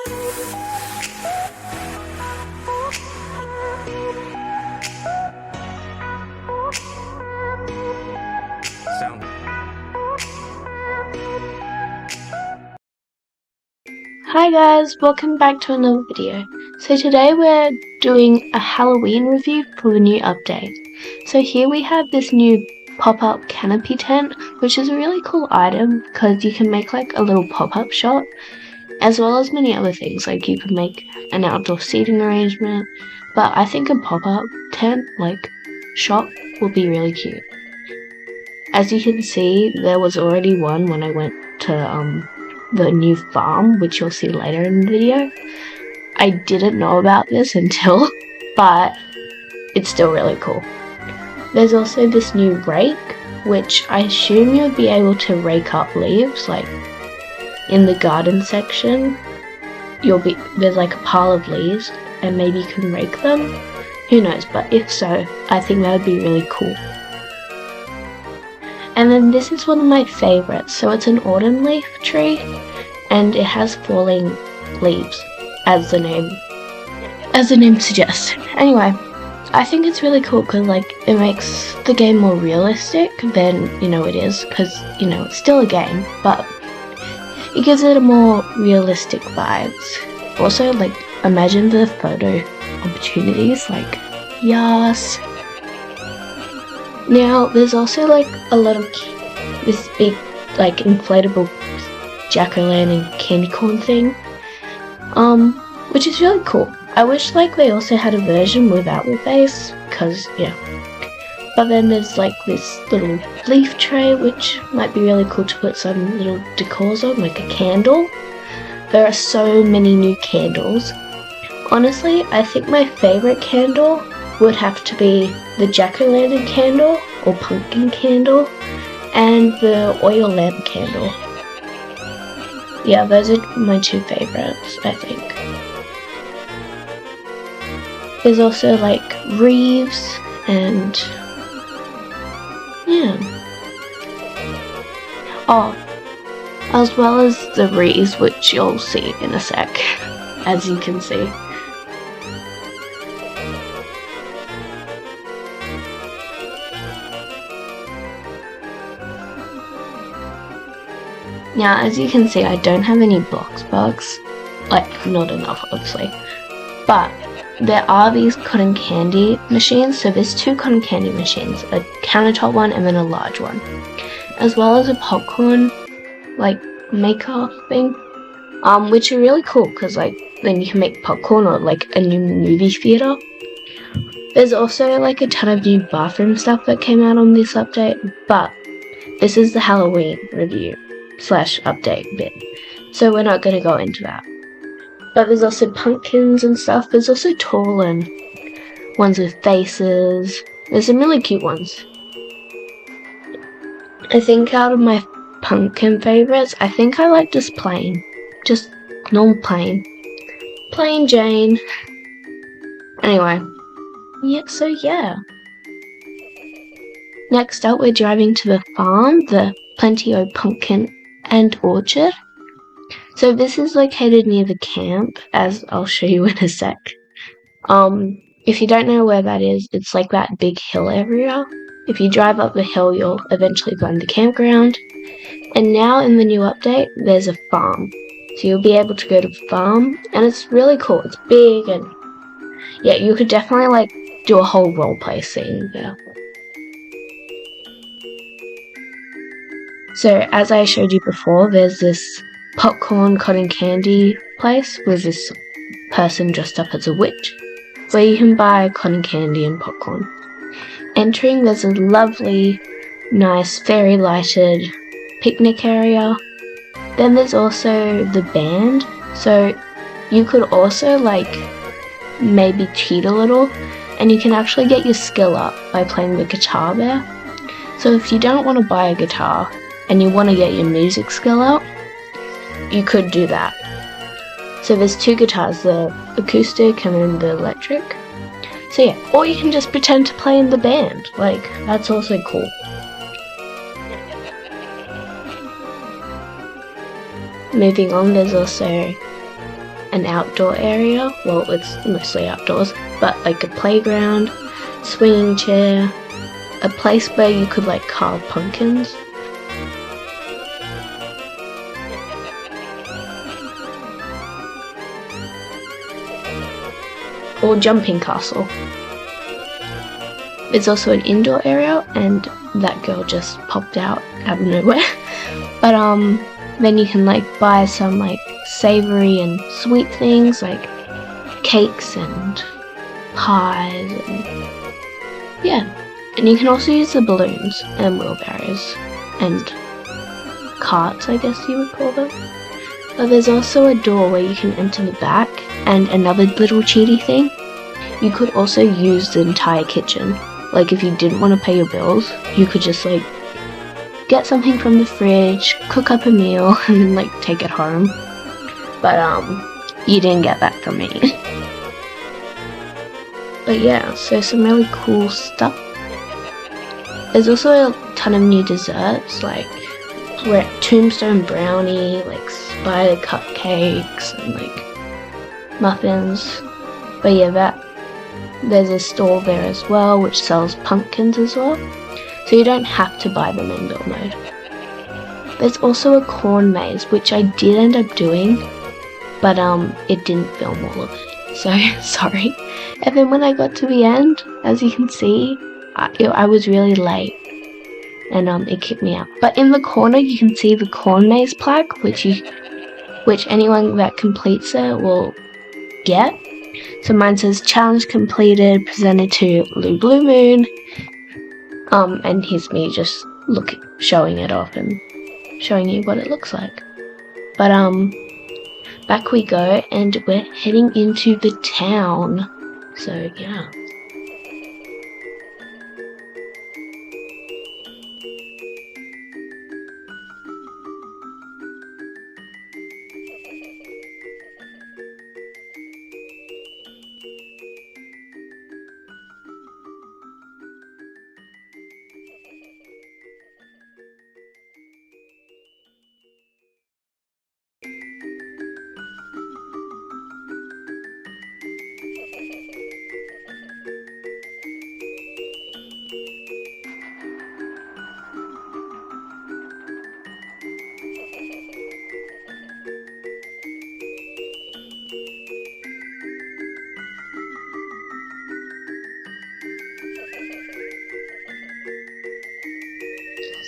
Hi guys, welcome back to another video. So today we're doing a Halloween review for the new update. So here we have this new pop-up canopy tent, which is a really cool item because you can make like a little pop-up shop, as well as many other things, like you can make an outdoor seating arrangement, but I think a pop-up tent, like shop, will be really cute. As you can see, there was already one when I went to the new farm, which you'll see later in the video. I didn't know about this until, but it's still really cool. There's also this new rake, which I assume you'll be able to rake up leaves, like in the garden section. There's like a pile of leaves, and maybe you can rake them. Who knows, but if so, I think that would be really cool. And then this is one of my favorites. So it's an autumn leaf tree, and it has falling leaves, as the name suggests. Anyway, I think it's really cool because like it makes the game more realistic than it is, because it's still a game, but it gives it a more realistic vibes. Also, like, imagine the photo opportunities, like, yes. Now, there's also like a lot of this big like inflatable jack-o'-lantern candy corn thing, which is really cool. I wish like they also had a version without the base, because yeah. But then there's like this little leaf tray, which might be really cool to put some little decors on, like a candle. There are so many new candles. Honestly, I think my favorite candle would have to be the jack-o'-lantern candle or pumpkin candle and the oil lamp candle. Yeah, those are my two favorites, I think. There's also like wreaths and yeah. Oh, as well as the wreaths, which you'll see in a sec, as you can see. Now, as you can see, I don't have any Bloxburgs, like, not enough, obviously, but there are these cotton candy machines. So there's two cotton candy machines, a countertop one and then a large one, as well as a popcorn, like, maker thing, which are really cool, because, like, then you can make popcorn or, like, a new movie theater. There's also, like, a ton of new bathroom stuff that came out on this update, but this is the Halloween review / update bit, so we're not going to go into that. But there's also pumpkins and stuff. There's also tall and ones with faces. There's some really cute ones. I think out of my pumpkin favorites, I think I like just plain. Just normal plain. Plain Jane. Anyway. Yeah, so yeah. Next up, we're driving to the farm, the Plenty O Pumpkin and Orchard. So this is located near the camp, as I'll show you in a sec. If you don't know where that is, it's like that big hill area. If you drive up the hill, you'll eventually find the campground. And now in the new update, there's a farm. So you'll be able to go to the farm, and it's really cool. It's big, and yeah, you could definitely like do a whole roleplay scene there. So as I showed you before, there's this popcorn cotton candy place with this person dressed up as a witch, where you can buy cotton candy and popcorn. Entering, there's a lovely, nice, fairy lighted picnic area. Then there's also the band, so you could also like maybe cheat a little, and you can actually get your skill up by playing the guitar there. So if you don't want to buy a guitar and you want to get your music skill up, you could do that. So there's two guitars, the acoustic and then the electric. So yeah, or you can just pretend to play in the band, like, that's also cool. Moving on, there's also an outdoor area. Well, it's mostly outdoors, but like a playground, swinging chair, a place where you could like carve pumpkins. Or jumping castle. There's also an indoor area, and that girl just popped out of nowhere. But then you can like buy some like savory and sweet things like cakes and pies and yeah. And you can also use the balloons and wheelbarrows and carts, I guess you would call them. But there's also a door where you can enter the back, and another little cheaty thing, you could also use the entire kitchen. Like if you didn't want to pay your bills, you could just like get something from the fridge, cook up a meal, and then like take it home. But you didn't get that from me. But yeah, so some really cool stuff. There's also a ton of new desserts like tombstone brownie, like spider cupcakes, and like muffins. But yeah, there's a store there as well which sells pumpkins as well, so you don't have to buy them in build mode. There's also a corn maze which I did end up doing, but it didn't film all of it, so sorry. And then when I got to the end, as you can see, I was really late, and it kicked me out. But in the corner you can see the corn maze plaque, which anyone that completes it will get. So mine says challenge completed, presented to Blue Moon. And here's me just showing it off and showing you what it looks like. But back we go, and we're heading into the town. So yeah.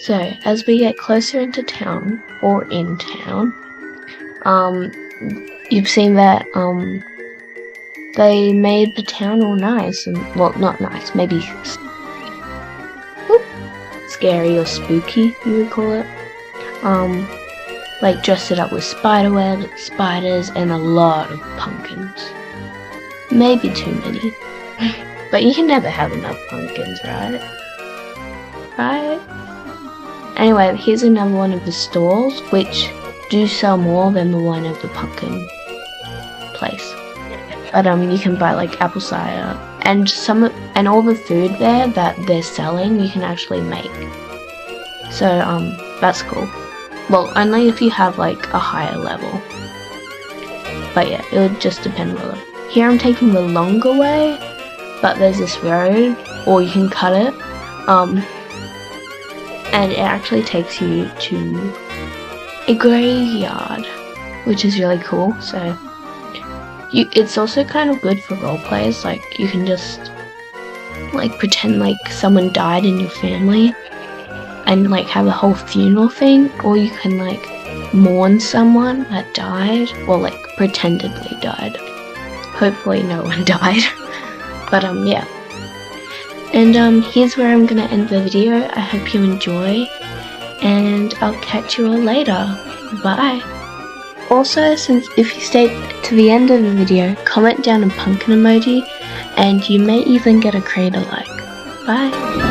So, as we get closer into town, or in town, you've seen that, they made the town all nice, and, well, not nice, maybe scary or spooky, you would call it. Like, dressed it up with spiderwebs, spiders, and a lot of pumpkins. Maybe too many. But you can never have enough pumpkins, right? Right? Anyway, here's another one of the stalls, which do sell more than the one of the pumpkin place. But you can buy like apple cider and all the food there that they're selling you can actually make. So that's cool. Well, only if you have like a higher level. But yeah, it would just depend on. Here I'm taking the longer way, but there's this road, or you can cut it. And it actually takes you to a graveyard, which is really cool. So it's also kind of good for role plays. Like you can just like pretend like someone died in your family and like have a whole funeral thing, or you can like mourn someone that died, or like pretendedly died. Hopefully no one died. But yeah. And here's where I'm gonna end the video. I hope you enjoy, and I'll catch you all later. Bye. Also, if you stayed to the end of the video, comment down a pumpkin emoji, and you may even get a creator like. Bye.